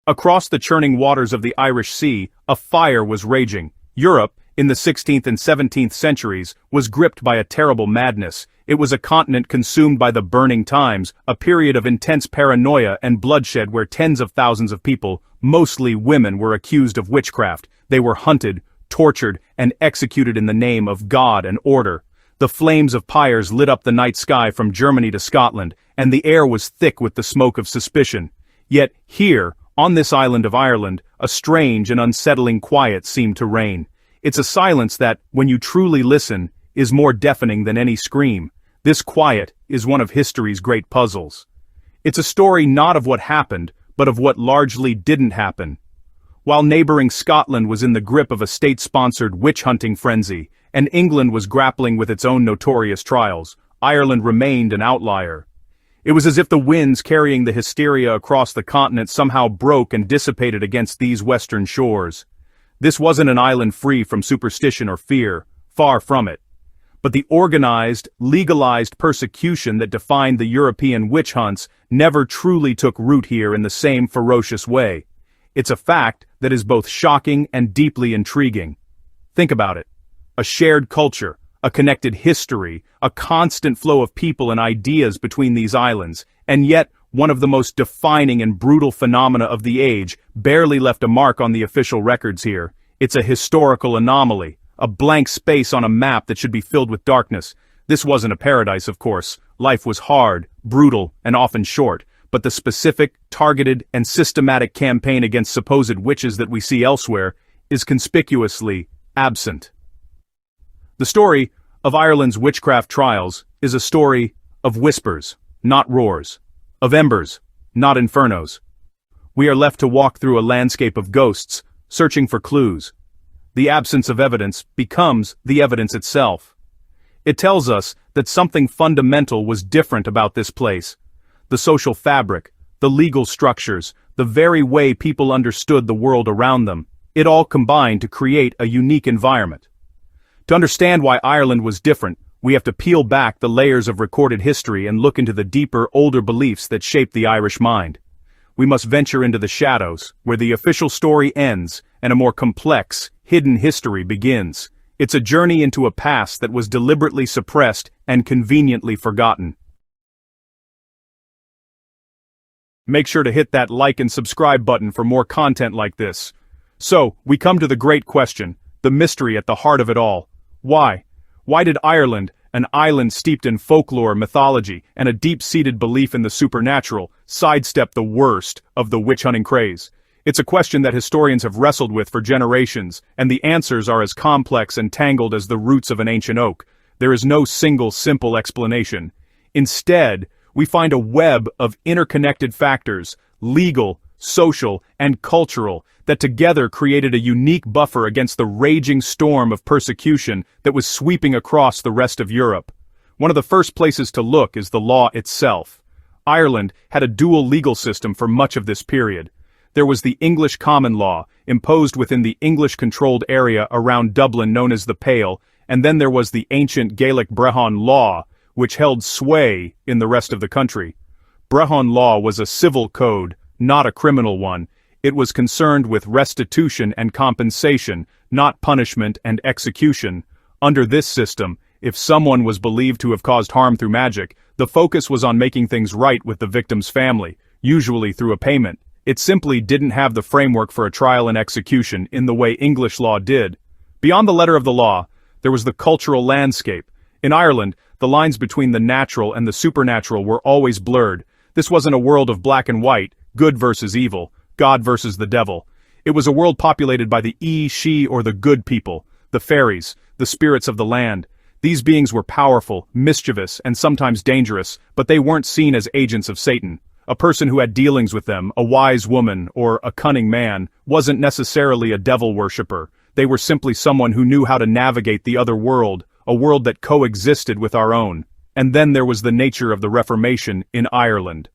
Across the churning waters of the Irish Sea, a fire was raging. Europe, in the 16th and 17th centuries, was gripped by a terrible madness. It was a continent consumed by the burning times, a period of intense paranoia and bloodshed where tens of thousands of people, mostly women, were accused of witchcraft. They were hunted, tortured, and executed in the name of God and order. The flames of pyres lit up the night sky from Germany to Scotland, and the air was thick with the smoke of suspicion. Yet here, on this island of Ireland, a strange and unsettling quiet seemed to reign. It's a silence that, when you truly listen, is more deafening than any scream. This quiet is one of history's great puzzles. It's a story not of what happened, but of what largely didn't happen. While neighboring Scotland was in the grip of a state-sponsored witch-hunting frenzy, and England was grappling with its own notorious trials, Ireland remained an outlier. It was as if the winds carrying the hysteria across the continent somehow broke and dissipated against these western shores. This wasn't an island free from superstition or fear, far from it. But the organized, legalized persecution that defined the European witch hunts never truly took root here in the same ferocious way. It's a fact that is both shocking and deeply intriguing. Think about it. A shared culture, a connected history, a constant flow of people and ideas between these islands, and yet one of the most defining and brutal phenomena of the age barely left a mark on the official records here. It's a historical anomaly, a blank space on a map that should be filled with darkness. This wasn't a paradise, of course. Life was hard, brutal, and often short, but the specific, targeted, and systematic campaign against supposed witches that we see elsewhere is conspicuously absent. The story of Ireland's witchcraft trials is a story of whispers, not roars, of embers, not infernos. We are left to walk through a landscape of ghosts, searching for clues. The absence of evidence becomes the evidence itself. It tells us that something fundamental was different about this place. The social fabric, the legal structures, the very way people understood the world around them, it all combined to create a unique environment. To understand why Ireland was different, we have to peel back the layers of recorded history and look into the deeper, older beliefs that shaped the Irish mind. We must venture into the shadows, where the official story ends and a more complex, hidden history begins. It's a journey into a past that was deliberately suppressed and conveniently forgotten. Make sure to hit that like and subscribe button for more content like this. So, we come to the great question, the mystery at the heart of it all. Why? Why did Ireland, an island steeped in folklore, mythology, and a deep-seated belief in the supernatural, sidestep the worst of the witch-hunting craze? It's a question that historians have wrestled with for generations, and the answers are as complex and tangled as the roots of an ancient oak. There is no single simple explanation. Instead, we find a web of interconnected factors, legal, social, and cultural, that together created a unique buffer against the raging storm of persecution that was sweeping across the rest of Europe. One of the first places to look is the law itself. Ireland had a dual legal system for much of this period. There was the English common law, imposed within the English-controlled area around Dublin known as the Pale, and then there was the ancient Gaelic Brehon law, which held sway in the rest of the country. Brehon law was a civil code, not a criminal one. It was concerned with restitution and compensation, not punishment and execution. Under this system, if someone was believed to have caused harm through magic, the focus was on making things right with the victim's family, usually through a payment. It simply didn't have the framework for a trial and execution in the way English law did. Beyond the letter of the law, there was the cultural landscape. In Ireland, the lines between the natural and the supernatural were always blurred. This wasn't a world of black and white, good versus evil, God versus the devil. It was a world populated by the she, or the good people, the fairies, the spirits of the land. These beings were powerful, mischievous, and sometimes dangerous, but they weren't seen as agents of Satan. A person who had dealings with them, a wise woman or a cunning man, wasn't necessarily a devil worshipper. They were simply someone who knew how to navigate the other world, a world that coexisted with our own. And then there was the nature of the Reformation in Ireland.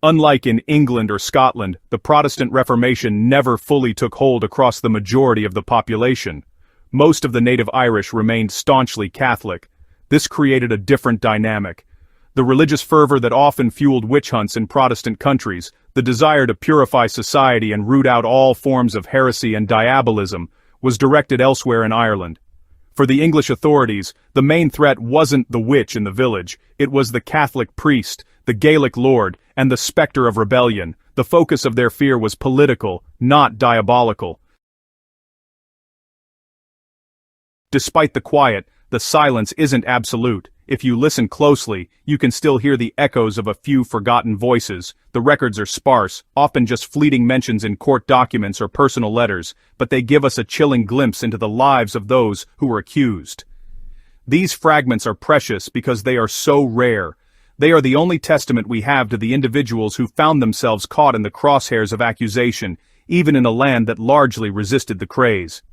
Unlike in England or Scotland, the Protestant Reformation never fully took hold across the majority of the population. Most of the native Irish remained staunchly Catholic. This created a different dynamic. The religious fervor that often fueled witch hunts in Protestant countries, the desire to purify society and root out all forms of heresy and diabolism, was directed elsewhere in Ireland. For the English authorities, the main threat wasn't the witch in the village, it was the Catholic priest, the Gaelic lord, and the spectre of rebellion. The focus of their fear was political, not diabolical. Despite the quiet, the silence isn't absolute. If you listen closely, you can still hear the echoes of a few forgotten voices. The records are sparse, often just fleeting mentions in court documents or personal letters, but they give us a chilling glimpse into the lives of those who were accused. These fragments are precious because they are so rare. They are the only testament we have to the individuals who found themselves caught in the crosshairs of accusation, even in a land that largely resisted the craze.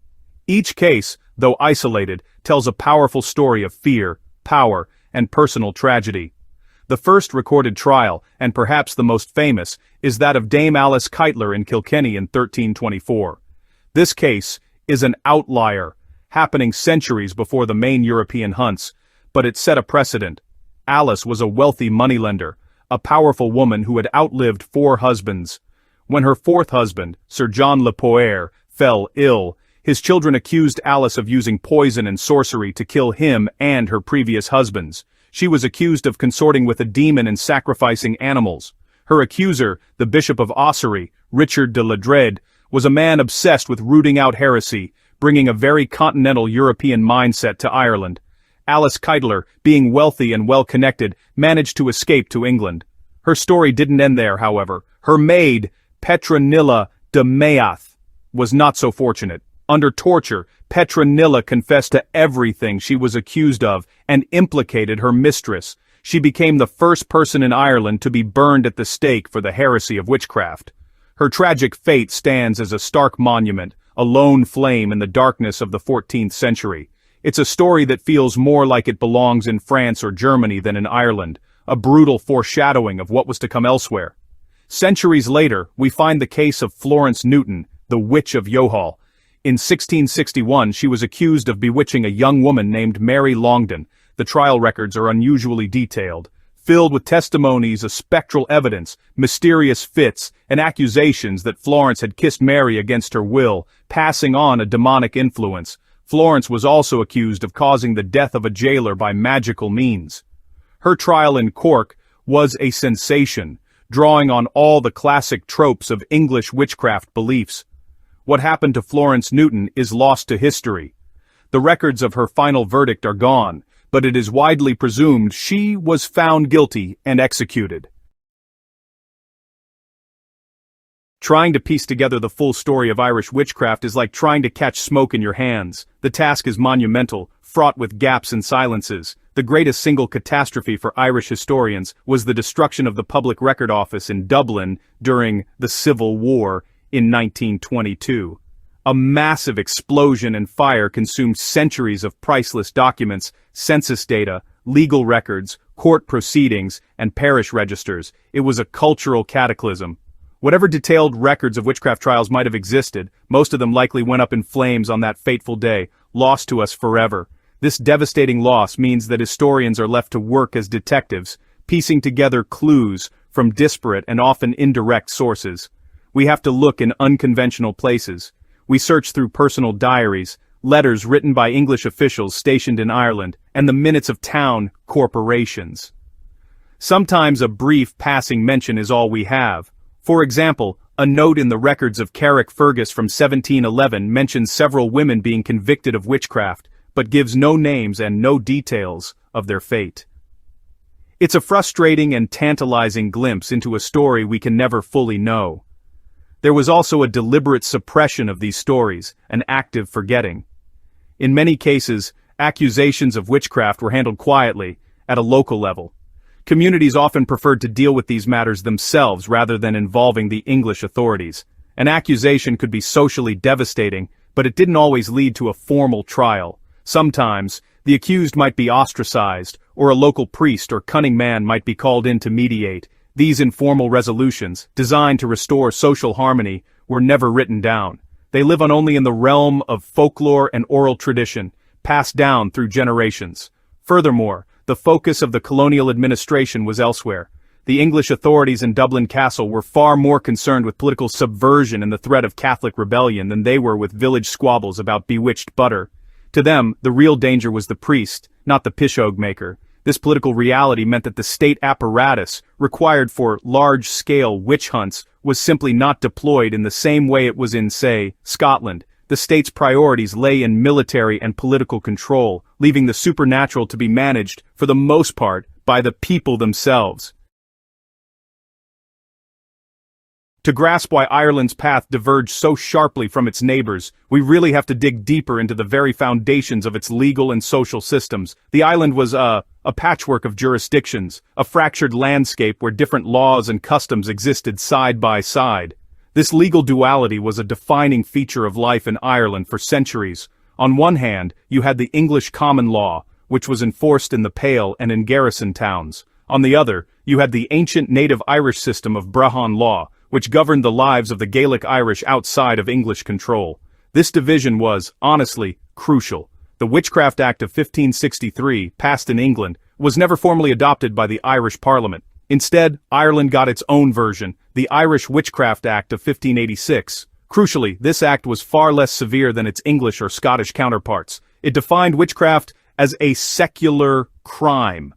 Each case, though isolated, tells a powerful story of fear, power, and personal tragedy. The first recorded trial, and perhaps the most famous, is that of Dame Alice Keitler in Kilkenny in 1324. This case is an outlier, happening centuries before the main European hunts, but it set a precedent. Alice was a wealthy moneylender, a powerful woman who had outlived 4 husbands. When her 4th husband, Sir John Le Poer, fell ill, his children accused Alice of using poison and sorcery to kill him and her previous husbands. She was accused of consorting with a demon and sacrificing animals. Her accuser, the Bishop of Ossory, Richard de Ledred, was a man obsessed with rooting out heresy, bringing a very continental European mindset to Ireland. Alice Keitler, being wealthy and well-connected, managed to escape to England. Her story didn't end there, however. Her maid, Petronilla de Meath, was not so fortunate. Under torture, Petronilla confessed to everything she was accused of and implicated her mistress. She became the first person in Ireland to be burned at the stake for the heresy of witchcraft. Her tragic fate stands as a stark monument, a lone flame in the darkness of the 14th century. It's a story that feels more like it belongs in France or Germany than in Ireland, a brutal foreshadowing of what was to come elsewhere. Centuries later, we find the case of Florence Newton, the Witch of Youghal. In 1661, she was accused of bewitching a young woman named Mary Longden. The trial records are unusually detailed, filled with testimonies of spectral evidence, mysterious fits, and accusations that Florence had kissed Mary against her will, passing on a demonic influence. Florence was also accused of causing the death of a jailer by magical means. Her trial in Cork was a sensation, drawing on all the classic tropes of English witchcraft beliefs. What happened to Florence Newton is lost to history. The records of her final verdict are gone, but it is widely presumed she was found guilty and executed. Trying to piece together the full story of Irish witchcraft is like trying to catch smoke in your hands. The task is monumental, fraught with gaps and silences. The greatest single catastrophe for Irish historians was the destruction of the Public Record Office in Dublin during the Civil War in 1922. A massive explosion and fire consumed centuries of priceless documents, census data, legal records, court proceedings, and parish registers. It was a cultural cataclysm. Whatever detailed records of witchcraft trials might have existed, most of them likely went up in flames on that fateful day, lost to us forever. This devastating loss means that historians are left to work as detectives, piecing together clues from disparate and often indirect sources. We have to look in unconventional places. We search through personal diaries, letters written by English officials stationed in Ireland, and the minutes of town corporations. Sometimes a brief passing mention is all we have. For example, a note in the records of Carrickfergus from 1711 mentions several women being convicted of witchcraft, but gives no names and no details of their fate. It's a frustrating and tantalizing glimpse into a story we can never fully know. There was also a deliberate suppression of these stories, an active forgetting. In many cases, accusations of witchcraft were handled quietly, at a local level. Communities often preferred to deal with these matters themselves rather than involving the English authorities. An accusation could be socially devastating, but it didn't always lead to a formal trial. Sometimes, the accused might be ostracized, or a local priest or cunning man might be called in to mediate. These informal resolutions, designed to restore social harmony, were never written down. They live on only in the realm of folklore and oral tradition, passed down through generations. Furthermore, the focus of the colonial administration was elsewhere. the English authorities in Dublin Castle were far more concerned with political subversion and the threat of Catholic rebellion than they were with village squabbles about bewitched butter. To them, the real danger was the priest, not the pishog maker. This political reality meant that the state apparatus, required for large-scale witch hunts, was simply not deployed in the same way it was in, say, Scotland. The state's priorities lay in military and political control, leaving the supernatural to be managed, for the most part, by the people themselves. To grasp why Ireland's path diverged so sharply from its neighbors, we really have to dig deeper into the very foundations of its legal and social systems. The island was a patchwork of jurisdictions, a fractured landscape where different laws and customs existed side by side. This legal duality was a defining feature of life in Ireland for centuries. On one hand, you had the English common law, which was enforced in the Pale and in garrison towns. On the other, you had the ancient native Irish system of Brehon law, which governed the lives of the Gaelic Irish outside of English control. This division was, honestly, crucial. The Witchcraft Act of 1563, passed in England, was never formally adopted by the Irish Parliament. Instead, Ireland got its own version, the Irish Witchcraft Act of 1586. Crucially, this act was far less severe than its English or Scottish counterparts. It defined witchcraft as a secular crime,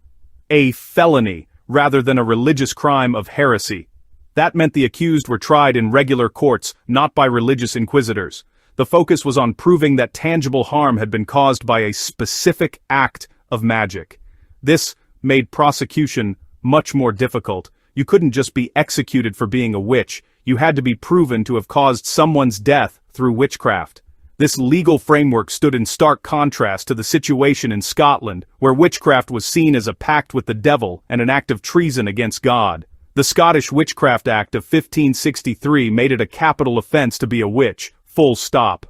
a felony, rather than a religious crime of heresy. That meant the accused were tried in regular courts, not by religious inquisitors. The focus was on proving that tangible harm had been caused by a specific act of magic. This made prosecution much more difficult. You couldn't just be executed for being a witch, you had to be proven to have caused someone's death through witchcraft. This legal framework stood in stark contrast to the situation in Scotland, where witchcraft was seen as a pact with the devil and an act of treason against God. The Scottish Witchcraft Act of 1563 made it a capital offense to be a witch, full stop.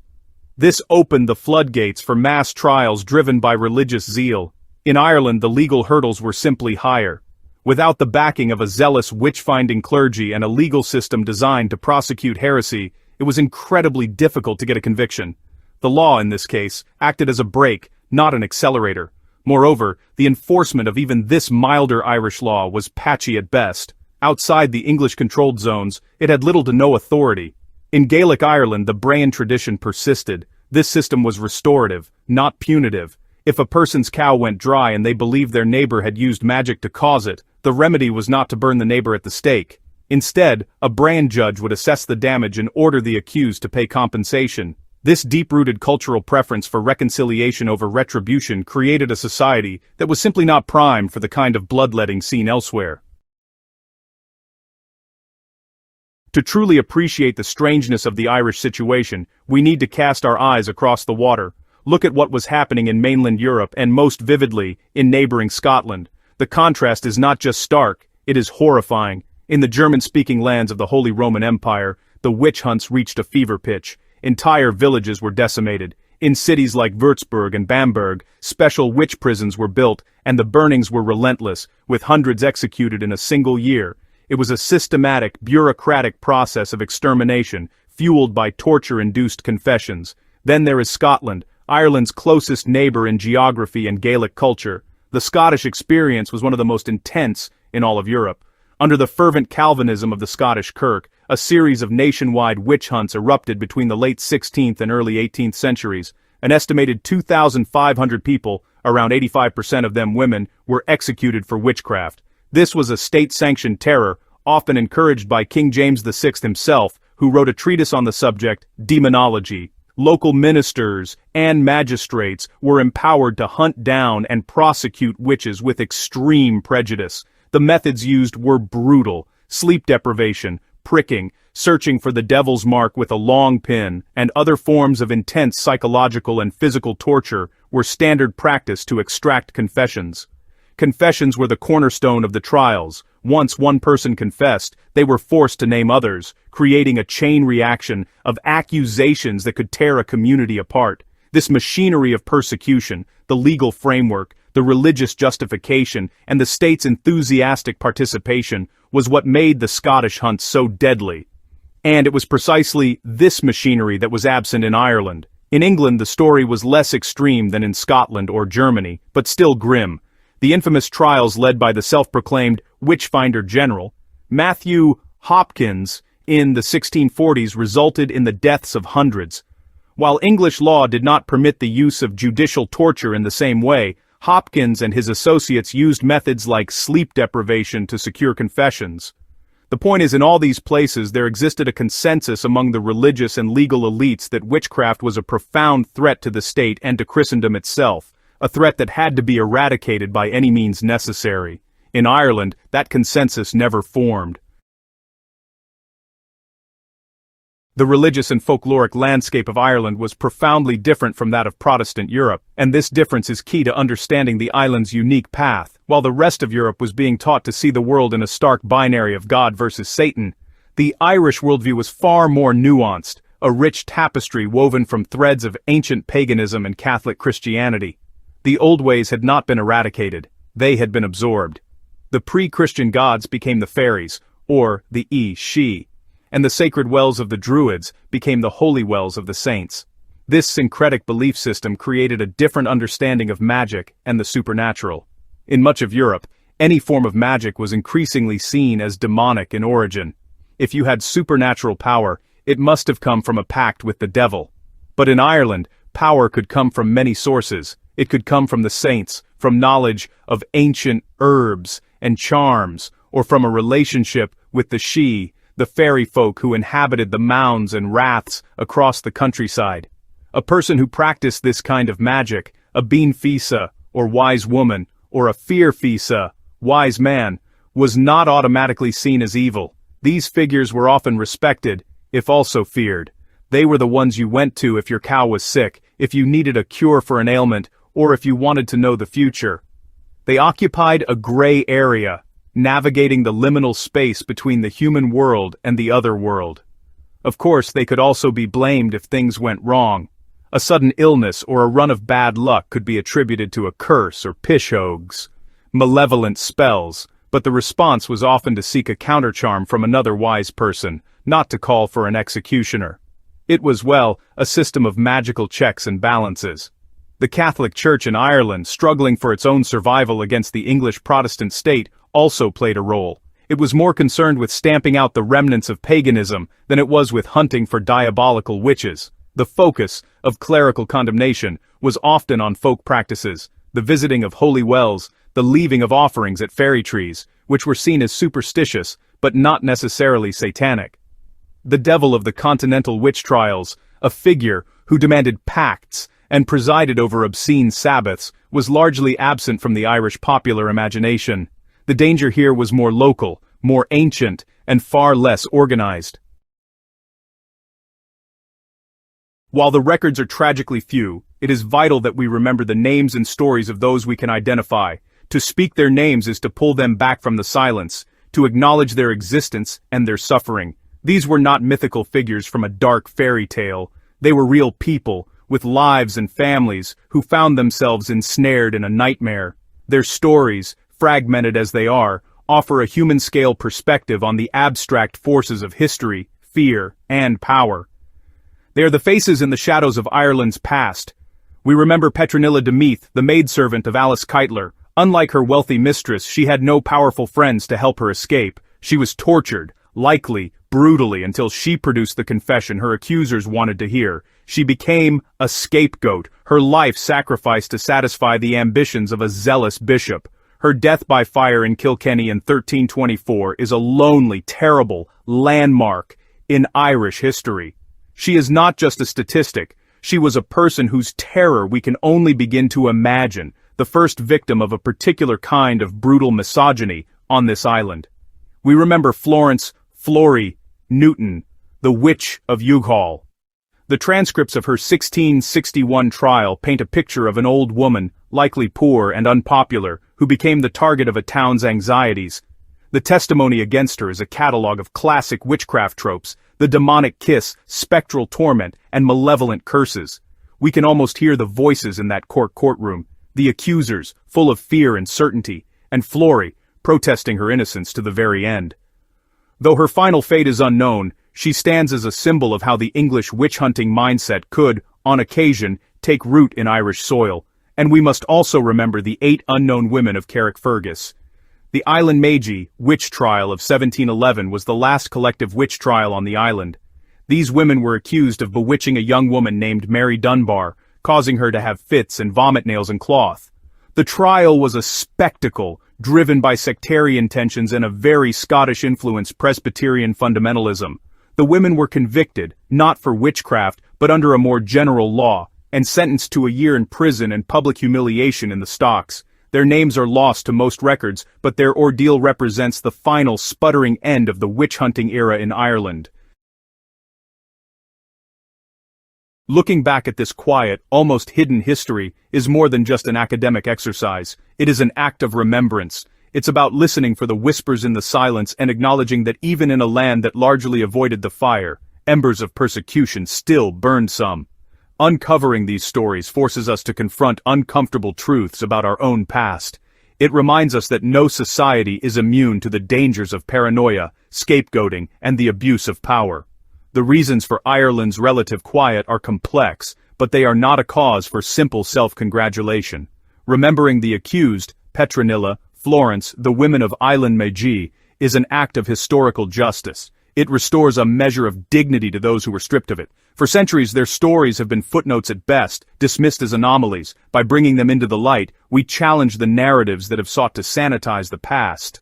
This opened the floodgates for mass trials driven by religious zeal. In Ireland, the legal hurdles were simply higher. Without the backing of a zealous witch-finding clergy and a legal system designed to prosecute heresy, it was incredibly difficult to get a conviction. The law, in this case, acted as a brake, not an accelerator. Moreover, the enforcement of even this milder Irish law was patchy at best. Outside the English-controlled zones, it had little to no authority. In Gaelic Ireland, the Brehon tradition persisted. This system was restorative, not punitive. If a person's cow went dry and they believed their neighbor had used magic to cause it, the remedy was not to burn the neighbor at the stake. Instead, a Brehon judge would assess the damage and order the accused to pay compensation. This deep-rooted cultural preference for reconciliation over retribution created a society that was simply not primed for the kind of bloodletting seen elsewhere. To truly appreciate the strangeness of the Irish situation, we need to cast our eyes across the water. Look at what was happening in mainland Europe and most vividly, in neighboring Scotland. The contrast is not just stark, it is horrifying. In the German-speaking lands of the Holy Roman Empire, the witch hunts reached a fever pitch. Entire villages were decimated. In cities like Würzburg and Bamberg, special witch prisons were built, and the burnings were relentless, with hundreds executed in a single year. It was a systematic, bureaucratic process of extermination, fueled by torture-induced confessions. Then there is Scotland, Ireland's closest neighbor in geography and Gaelic culture. The Scottish experience was one of the most intense in all of Europe. Under the fervent Calvinism of the Scottish Kirk, a series of nationwide witch hunts erupted between the late 16th and early 18th centuries. An estimated 2,500 people, around 85% of them women, were executed for witchcraft. This was a state-sanctioned terror, often encouraged by King James VI himself, who wrote a treatise on the subject, Demonology. Local ministers and magistrates were empowered to hunt down and prosecute witches with extreme prejudice. The methods used were brutal: sleep deprivation, pricking, searching for the devil's mark with a long pin, and other forms of intense psychological and physical torture were standard practice to extract confessions. Confessions were the cornerstone of the trials. Once one person confessed, they were forced to name others, creating a chain reaction of accusations that could tear a community apart. This machinery of persecution, the legal framework, the religious justification, and the state's enthusiastic participation was what made the Scottish hunt so deadly. And it was precisely this machinery that was absent in Ireland. In England, the story was less extreme than in Scotland or Germany, but still grim. The infamous trials led by the self-proclaimed witch-finder general, Matthew Hopkins, in the 1640s resulted in the deaths of hundreds. While English law did not permit the use of judicial torture in the same way, Hopkins and his associates used methods like sleep deprivation to secure confessions. The point is, in all these places there existed a consensus among the religious and legal elites that witchcraft was a profound threat to the state and to Christendom itself, a threat that had to be eradicated by any means necessary. In Ireland, that consensus never formed. The religious and folkloric landscape of Ireland was profoundly different from that of Protestant Europe, and this difference is key to understanding the island's unique path. While the rest of Europe was being taught to see the world in a stark binary of God versus Satan, the Irish worldview was far more nuanced, a rich tapestry woven from threads of ancient paganism and Catholic Christianity. The old ways had not been eradicated, they had been absorbed. The pre-Christian gods became the fairies, or the she, and the sacred wells of the Druids became the holy wells of the saints. This syncretic belief system created a different understanding of magic and the supernatural. In much of Europe, any form of magic was increasingly seen as demonic in origin. If you had supernatural power, it must have come from a pact with the devil. But in Ireland, power could come from many sources. It could come from the saints, from knowledge of ancient herbs and charms, or from a relationship with the she, the fairy folk who inhabited the mounds and raths across the countryside. A person who practiced this kind of magic, a bean fisa, or wise woman, or a fear fisa, wise man, was not automatically seen as evil. These figures were often respected, if also feared. They were the ones you went to if your cow was sick, if you needed a cure for an ailment, or if you wanted to know the future. They occupied a gray area, navigating the liminal space between the human world and the other world. Of course, they could also be blamed if things went wrong. A sudden illness or a run of bad luck could be attributed to a curse or pishogues, malevolent spells, but the response was often to seek a countercharm from another wise person, not to call for an executioner. It was, well, a system of magical checks and balances. The Catholic Church in Ireland, struggling for its own survival against the English Protestant state, also played a role. It was more concerned with stamping out the remnants of paganism than it was with hunting for diabolical witches. The focus of clerical condemnation was often on folk practices, the visiting of holy wells, the leaving of offerings at fairy trees, which were seen as superstitious, but not necessarily satanic. The devil of the continental witch trials, a figure who demanded pacts and presided over obscene Sabbaths, was largely absent from the Irish popular imagination. The danger here was more local, more ancient, and far less organized. While the records are tragically few, it is vital that we remember the names and stories of those we can identify. To speak their names is to pull them back from the silence, to acknowledge their existence and their suffering. These were not mythical figures from a dark fairy tale. They were real people, with lives and families, who found themselves ensnared in a nightmare. Their stories, fragmented as they are, offer a human-scale perspective on the abstract forces of history, fear, and power. They are the faces in the shadows of Ireland's past. We remember Petronilla de Meath, the maidservant of Alice Keitler. Unlike her wealthy mistress, she had no powerful friends to help her escape. She was tortured, likely, brutally, until she produced the confession her accusers wanted to hear. She became a scapegoat, her life sacrificed to satisfy the ambitions of a zealous bishop. Her death by fire in Kilkenny in 1324 is a lonely, terrible landmark in Irish history. She is not just a statistic, she was a person whose terror we can only begin to imagine, the first victim of a particular kind of brutal misogyny on this island. We remember Florence Flory Newton, the Witch of Youghal. The transcripts of her 1661 trial paint a picture of an old woman, likely poor and unpopular, who became the target of a town's anxieties. The testimony against her is a catalogue of classic witchcraft tropes, the demonic kiss, spectral torment, and malevolent curses. We can almost hear the voices in that courtroom, the accusers, full of fear and certainty, and Flory, protesting her innocence to the very end. Though her final fate is unknown, she stands as a symbol of how the English witch-hunting mindset could, on occasion, take root in Irish soil, And we must also remember the 8 unknown women of Carrickfergus. The Island Magi witch trial of 1711 was the last collective witch trial on the island. These women were accused of bewitching a young woman named Mary Dunbar, causing her to have fits and vomit nails and cloth. The trial was a spectacle, driven by sectarian tensions and a very Scottish-influenced Presbyterian fundamentalism. The women were convicted, not for witchcraft, but under a more general law, and sentenced to a year in prison and public humiliation in the stocks. Their names are lost to most records, but their ordeal represents the final sputtering end of the witch-hunting era in Ireland. Looking back at this quiet, almost hidden history is more than just an academic exercise. It is an act of remembrance. It's about listening for the whispers in the silence and acknowledging that even in a land that largely avoided the fire, embers of persecution still burned some. Uncovering these stories forces us to confront uncomfortable truths about our own past. It reminds us that no society is immune to the dangers of paranoia, scapegoating, and the abuse of power. The reasons for Ireland's relative quiet are complex, but they are not a cause for simple self-congratulation. Remembering the accused, Petronilla, Florence, the women of Island Magi, is an act of historical justice. It restores a measure of dignity to those who were stripped of it. For centuries their stories have been footnotes at best, dismissed as anomalies. By bringing them into the light, we challenge the narratives that have sought to sanitize the past.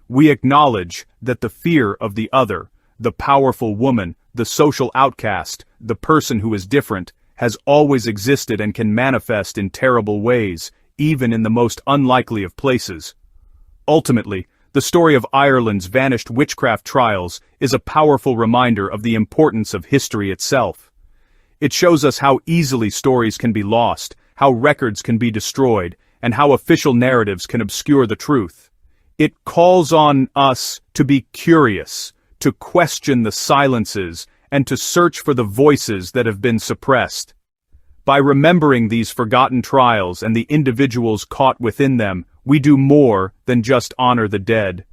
We acknowledge that the fear of the other, the powerful woman, the social outcast, the person who is different, has always existed and can manifest in terrible ways, even in the most unlikely of places. Ultimately, the story of Ireland's vanished witchcraft trials is a powerful reminder of the importance of history itself. It shows us how easily stories can be lost, how records can be destroyed, and how official narratives can obscure the truth. It calls on us to be curious, to question the silences, and to search for the voices that have been suppressed. By remembering these forgotten trials and the individuals caught within them, we do more than just honor the dead.